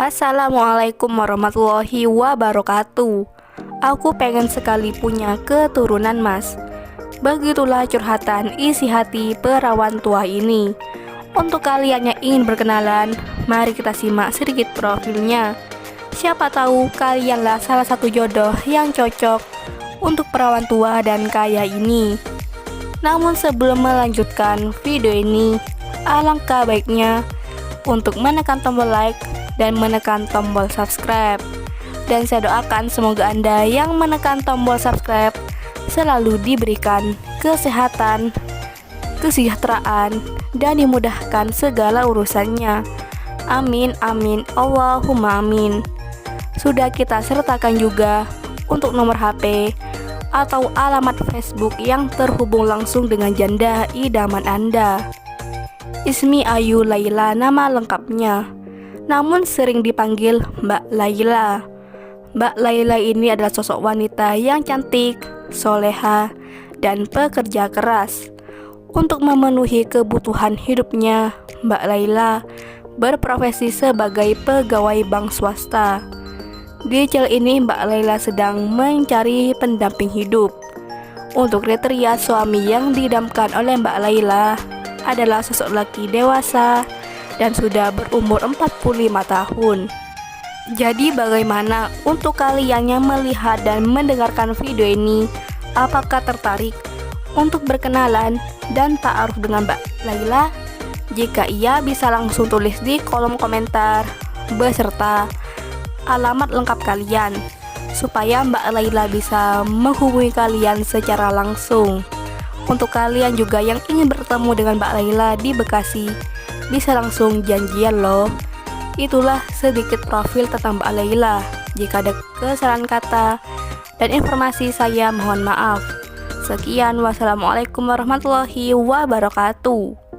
Assalamualaikum warahmatullahi wabarakatuh. Aku pengen sekali punya keturunan, Mas. Begitulah curhatan isi hati perawan tua ini. Untuk kalian yang ingin berkenalan, mari kita simak sedikit profilnya. Siapa tahu kalianlah salah satu jodoh yang cocok untuk perawan tua dan kaya ini. Namun sebelum melanjutkan video ini, alangkah baiknya untuk menekan tombol like dan menekan tombol subscribe. Dan saya doakan semoga Anda yang menekan tombol subscribe selalu diberikan kesehatan, kesejahteraan, dan dimudahkan segala urusannya. Amin, amin, Allahumma amin. Sudah kita sertakan juga untuk nomor HP atau alamat Facebook yang terhubung langsung dengan janda idaman Anda. Ismi Ayu Laila nama lengkapnya, namun sering dipanggil Mbak Laila. Mbak Laila ini adalah sosok wanita yang cantik, soleha, dan pekerja keras. Untuk memenuhi kebutuhan hidupnya, Mbak Laila berprofesi sebagai pegawai bank swasta. Di channel ini Mbak Laila sedang mencari pendamping hidup. Untuk kriteria suami yang didamkan oleh Mbak Laila adalah sosok laki dewasa dan sudah berumur 45 tahun. Jadi bagaimana untuk kalian yang melihat dan mendengarkan video ini? Apakah tertarik untuk berkenalan dan ta'aruf dengan Mbak Laila? Jika iya, bisa langsung tulis di kolom komentar beserta alamat lengkap kalian supaya Mbak Laila bisa menghubungi kalian secara langsung. Untuk kalian juga yang ingin bertemu dengan Mbak Laila di Bekasi, bisa langsung janjian loh. Itulah sedikit profil tentang Mbak Laila. Jika ada kesalahan kata dan informasi, saya mohon maaf. Sekian, wassalamualaikum warahmatullahi wabarakatuh.